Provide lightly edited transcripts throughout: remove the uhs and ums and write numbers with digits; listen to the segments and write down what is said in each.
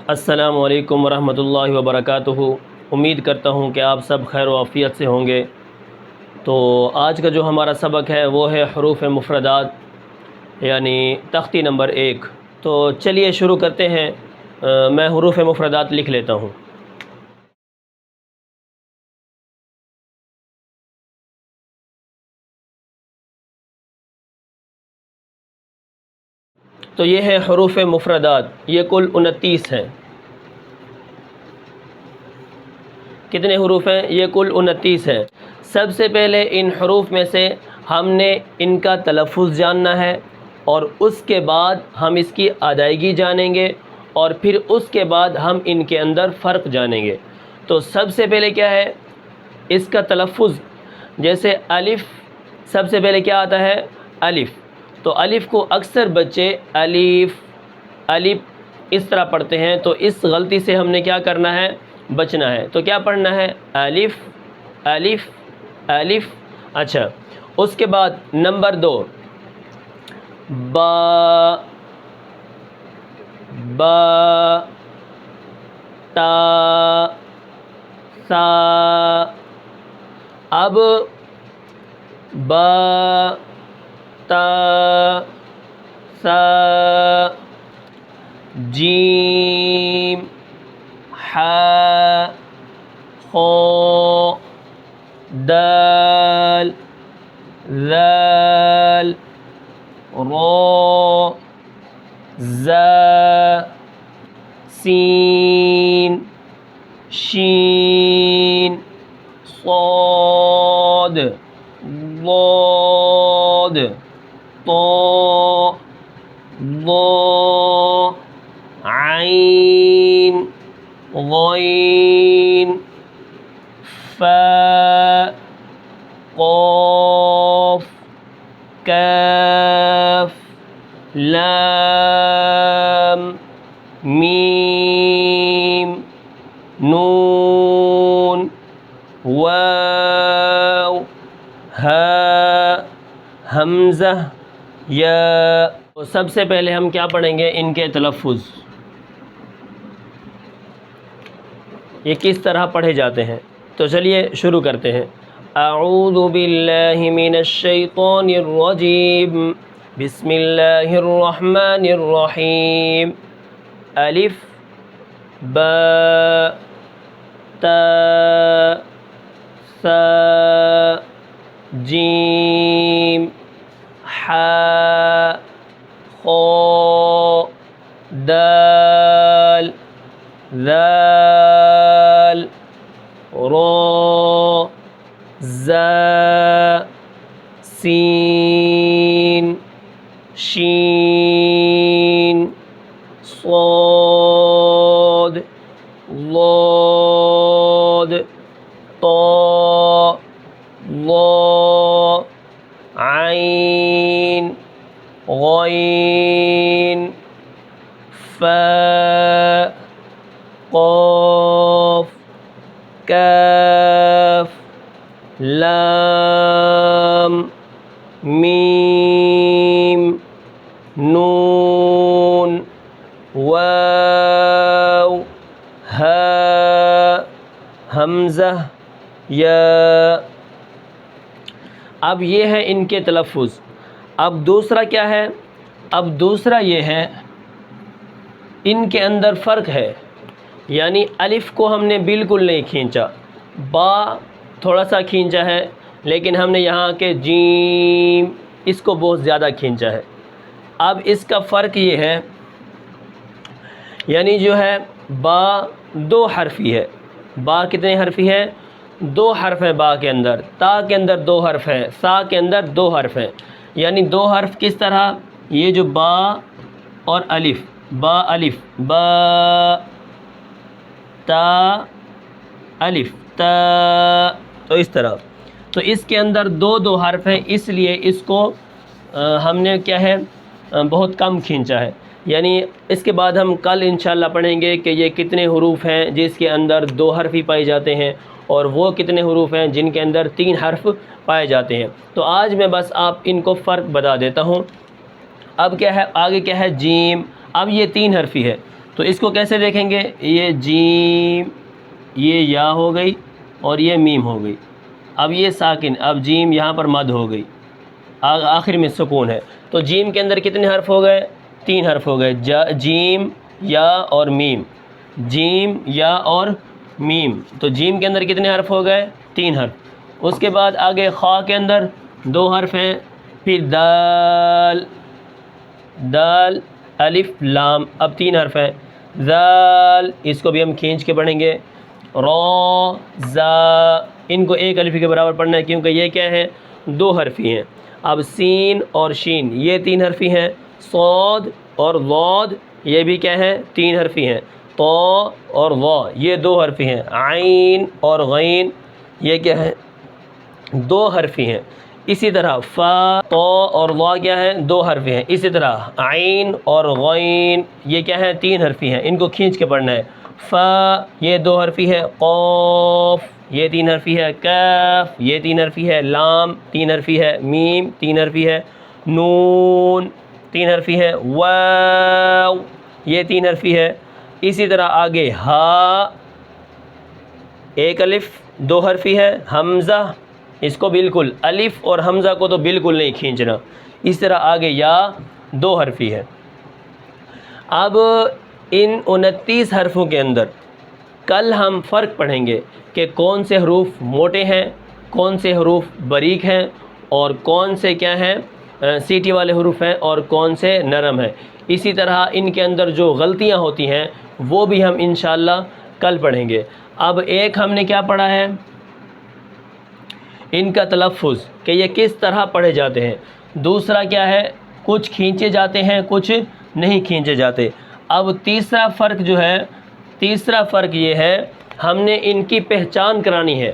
السلام علیکم ورحمۃ اللہ وبرکاتہ۔ امید کرتا ہوں کہ آپ سب خیر و عافیت سے ہوں گے۔ تو آج کا جو ہمارا سبق ہے وہ ہے حروف مفردات، یعنی تختی نمبر 1۔ تو چلیے شروع کرتے ہیں۔ میں حروف مفردات لکھ لیتا ہوں۔ تو یہ ہے حروف مفردات، یہ کل 29 ہیں۔ کتنے حروف ہیں؟ یہ کل 29 ہیں۔ سب سے پہلے ان حروف میں سے ہم نے ان کا تلفظ جاننا ہے، اور اس کے بعد ہم اس کی ادائیگی جانیں گے، اور پھر اس کے بعد ہم ان کے اندر فرق جانیں گے۔ تو سب سے پہلے کیا ہے؟ اس کا تلفظ۔ جیسے الف، سب سے پہلے کیا آتا ہے؟ الف۔ تو الف کو اکثر بچے الف الف اس طرح پڑھتے ہیں، تو اس غلطی سے ہم نے کیا کرنا ہے؟ بچنا ہے۔ تو کیا پڑھنا ہے؟ الف الف الف۔ اچھا، اس کے بعد نمبر 2، با با تا سا۔ اب با تا سا جیم ح خو دال ذال رو ز سین شین صاد ضاد طا ظا عین غین فا قاف کاف لام میم نون واو ہا حمزہ یا۔ تو سب سے پہلے ہم کیا پڑھیں گے؟ ان کے تلفظ، یہ کس طرح پڑھے جاتے ہیں۔ تو چلیے شروع کرتے ہیں۔ اعوذ باللہ من الشیطان الرجیم، بسم اللہ الرحمن الرحیم۔ الف با تا سا جیم ح خو دال ذال رو ز سین شین صاد ضاد طا ظا عین غین فا قاف کاف لام میم نون واو ہا حمزہ یا۔ اب یہ ہے ان کے تلفظ۔ اب دوسرا کیا ہے؟ اب دوسرا یہ ہے، ان کے اندر فرق ہے۔ یعنی الف کو ہم نے بالکل نہیں کھینچا، با تھوڑا سا کھینچا ہے، لیکن ہم نے یہاں کے جیم اس کو بہت زیادہ کھینچا ہے۔ اب اس کا فرق یہ ہے، یعنی جو ہے با 2 حرفی ہے۔ با کتنے حرفی ہے؟ 2 حرف ہیں با کے اندر۔ تا کے اندر 2 حرف ہیں، سا کے اندر 2 حرف ہیں۔ یعنی 2 حرف کس طرح؟ یہ جو با اور الف، با الف با تا الف تا، تو اس طرح۔ تو اس کے اندر 2 حرف ہیں، اس لیے اس کو ہم نے کیا ہے؟ بہت کم کھینچا ہے۔ یعنی اس کے بعد ہم کل انشاءاللہ پڑھیں گے کہ یہ کتنے حروف ہیں جس کے اندر 2 حرف ہی پائے جاتے ہیں، اور وہ کتنے حروف ہیں جن کے اندر 3 حرف پائے جاتے ہیں۔ تو آج میں بس آپ ان کو فرق بتا دیتا ہوں۔ اب کیا ہے؟ آگے کیا ہے؟ جیم۔ اب یہ 3 حرفی ہے، تو اس کو کیسے دیکھیں گے؟ یہ جیم، یہ یا ہو گئی اور یہ میم ہو گئی. اب یہ ساکن، اب جیم یہاں پر مد ہو گئی، آخر میں سکون ہے. تو جیم کے اندر کتنے حرف ہو گئے؟ 3 حرف ہو گئے، جیم یا اور میم، جیم یا اور میم. تو جیم کے اندر کتنے حرف ہو گئے؟ 3 حرف. اس کے بعد آگے خا کے اندر 2 حرف ہیں، پھر دال، دال الف لام، اب 3 حرف ہیں. ذال، اس کو بھی ہم کھینچ کے پڑھیں گے. را زا، ان کو ایک الف کے برابر پڑھنا ہے کیونکہ یہ کیا ہے؟ 2 حرفی ہیں. اب سین اور شین یہ 3 حرفی ہیں. صاد اور ضاد یہ بھی کیا ہے؟ 3 حرفی ہیں. طا اور ظا یہ 2 حرفی ہیں. عین اور غین یہ کیا ہے؟ 2 حرفی ہیں. اسی طرح فا، طا اور ظا کیا ہے؟ 2 حرفی ہیں. اسی طرح عین اور غین یہ کیا ہے؟ 3 حرفی ہیں. ان کو کھینچ کے پڑھنا ہے. فا یہ 2 حرفی ہے، قاف یہ 3 حرفی ہے، کاف یہ 3 حرفی ہے، لام 3 حرفی ہے، میم 3 حرفی ہے، نون 3 حرفی ہے، واو یہ 3 حرفی ہے. اسی طرح آگے ہا 1 الف 2 حرفی ہے، حمزہ اس کو بالکل، الف اور حمزہ کو تو بالکل نہیں کھینچنا. اس طرح آگے یا 2 حرفی ہے. اب ان 29 حرفوں کے اندر کل ہم فرق پڑھیں گے کہ کون سے حروف موٹے ہیں، کون سے حروف باریک ہیں، اور کون سے کیا ہیں سیٹی والے حروف ہیں، اور کون سے نرم ہیں. اسی طرح ان کے اندر جو غلطیاں ہوتی ہیں وہ بھی ہم انشاءاللہ کل پڑھیں گے. اب ایک ہم نے کیا پڑھا ہے؟ ان کا تلفظ کہ یہ کس طرح پڑھے جاتے ہیں. دوسرا کیا ہے؟ کچھ کھینچے جاتے ہیں، کچھ نہیں کھینچے جاتے. اب تیسرا فرق جو ہے، تیسرا فرق یہ ہے ہم نے ان کی پہچان کرانی ہے.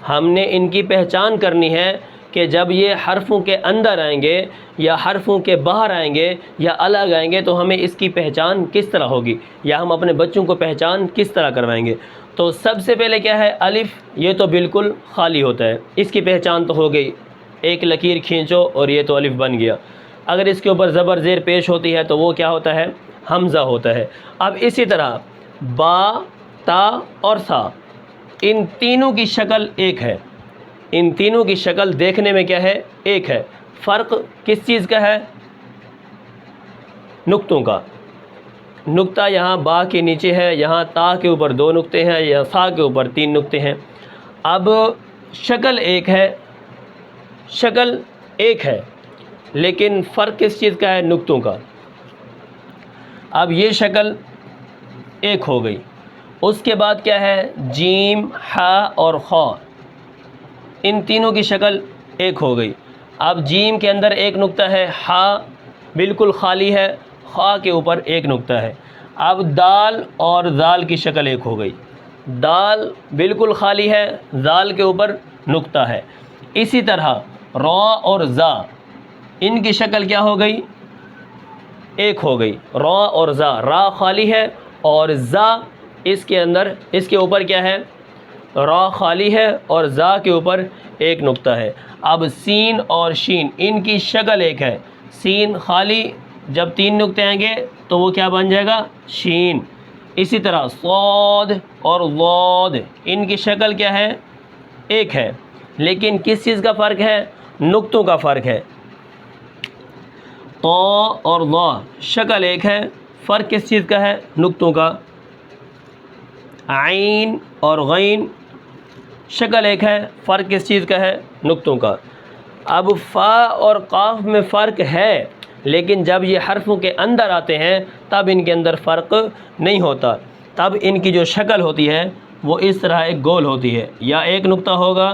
ہم نے ان کی پہچان کرنی ہے کہ جب یہ حرفوں کے اندر آئیں گے یا حرفوں کے باہر آئیں گے یا الگ آئیں گے تو ہمیں اس کی پہچان کس طرح ہوگی، یا ہم اپنے بچوں کو پہچان کس طرح کروائیں گے. تو سب سے پہلے کیا ہے؟ الف یہ تو بالکل خالی ہوتا ہے، اس کی پہچان تو ہو گئی، ایک لکیر کھینچو اور یہ تو الف بن گیا. اگر اس کے اوپر زبر زیر پیش ہوتی ہے تو وہ کیا ہوتا ہے؟ حمزہ ہوتا ہے. اب اسی طرح با، تا اور سا ان تینوں کی شکل ایک ہے، ان تینوں کی شکل دیکھنے میں کیا ہے؟ ایک ہے. فرق کس چیز کا ہے؟ نقطوں کا. نقطہ یہاں با کے نیچے ہے، یہاں تا کے اوپر 2 نقطے ہیں، یا سا کے اوپر 3 نقطے ہیں. اب شکل ایک ہے، شکل ایک ہے، لیکن فرق کس چیز کا ہے؟ نقطوں کا. اب یہ شکل ایک ہو گئی. اس کے بعد کیا ہے؟ جیم، ہا اور خا ان تینوں کی شکل ایک ہو گئی. اب جیم کے اندر 1 نقطہ ہے، ہا بالکل خالی ہے، خا کے اوپر 1 نقطہ ہے. اب دال اور ذال کی شکل ایک ہو گئی. دال بالکل خالی ہے، ذال کے اوپر نقطہ ہے. اسی طرح را اور زا ان کی شکل کیا ہو گئی؟ ایک ہو گئی. را اور زا، را خالی ہے اور زا اس کے اندر، اس کے اوپر کیا ہے؟ را خالی ہے اور زا کے اوپر 1 نقطہ ہے. اب سین اور شین ان کی شکل ایک ہے، سین خالی، جب 3 نقطے آئیں گے تو وہ کیا بن جائے گا؟ شین. اسی طرح صاد اور ضاد ان کی شکل کیا ہے؟ ایک ہے، لیکن کس چیز کا فرق ہے؟ نقطوں کا فرق ہے. طا اور ضا شکل ایک ہے، فرق کس چیز کا ہے؟ نقطوں کا. عین اور غین شکل ایک ہے، فرق کس چیز کا ہے؟ نقطوں کا. اب فا اور قاف میں فرق ہے، لیکن جب یہ حرفوں کے اندر آتے ہیں تب ان کے اندر فرق نہیں ہوتا. تب ان کی جو شکل ہوتی ہے وہ اس طرح ایک گول ہوتی ہے، یا 1 نقطہ ہوگا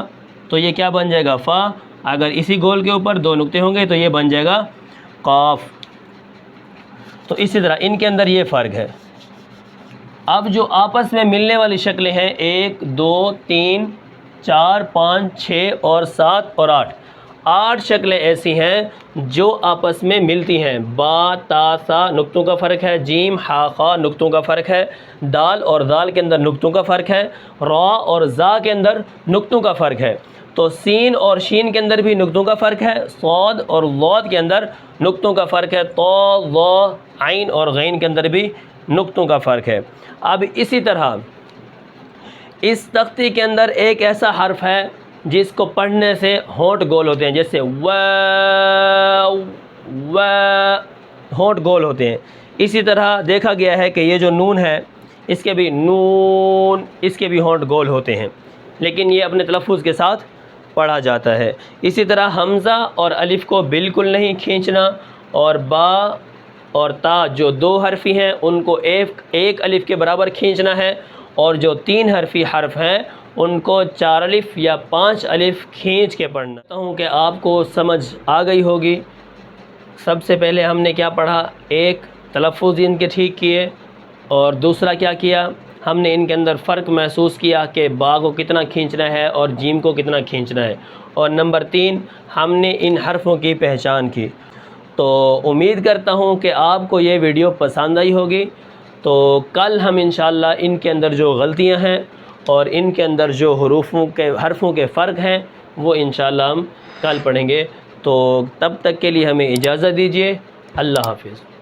تو یہ کیا بن جائے گا؟ فا. اگر اسی گول کے اوپر 2 نقطے ہوں گے تو یہ بن جائے گا قاف. تو اسی طرح ان کے اندر یہ فرق ہے. اب جو آپس میں ملنے والی شکلیں ہیں 1 2 3 4 5 6 اور 7 اور 8 شکلیں ایسی ہیں جو آپس میں ملتی ہیں. با، تا، سا نقطوں کا فرق ہے، جیم، ہا، خا نقطوں کا فرق ہے، دال اور ذال کے اندر نقطوں کا فرق ہے، را اور زا کے اندر نقطوں کا فرق ہے. تو سین اور شین کے اندر بھی نقطوں کا فرق ہے، صاد اور ضاد کے اندر نقطوں کا فرق ہے، طا، ظا، عین اور غین کے اندر بھی نقطوں کا فرق ہے۔ اب اسی طرح اس تختی کے اندر ایک ایسا حرف ہے جس کو پڑھنے سے ہونٹ گول ہوتے ہیں، جیسے و ہونٹ گول ہوتے ہیں۔ اسی طرح دیکھا گیا ہے کہ یہ جو نون ہے اس کے بھی نون، اس کے بھی ہونٹ گول ہوتے ہیں، لیکن یہ اپنے تلفظ کے ساتھ پڑھا جاتا ہے۔ اسی طرح حمزہ اور الف کو بالکل نہیں کھینچنا، اور با اور تا جو 2 حرفی ہیں ان کو ایک الف کے برابر کھینچنا ہے، اور جو 3 حرفی حرف ہیں ان کو 4 الف یا 5 الف کھینچ کے پڑھنا۔ چاہتا ہوں کہ آپ کو سمجھ آ گئی ہوگی۔ سب سے پہلے ہم نے کیا پڑھا، ایک تلفظ ان کے ٹھیک کیے، اور دوسرا کیا کیا، ہم نے ان کے اندر فرق محسوس کیا کہ با کو کتنا کھینچنا ہے اور جیم کو کتنا کھینچنا ہے، اور نمبر 3 ہم نے ان حرفوں کی پہچان کی۔ تو امید کرتا ہوں کہ آپ کو یہ ویڈیو پسند آئی ہوگی۔ تو کل ہم انشاءاللہ ان کے اندر جو غلطیاں ہیں اور ان کے اندر جو حرفوں کے فرق ہیں وہ انشاءاللہ ہم کل پڑھیں گے۔ تو تب تک کے لیے ہمیں اجازت دیجیے۔ اللہ حافظ۔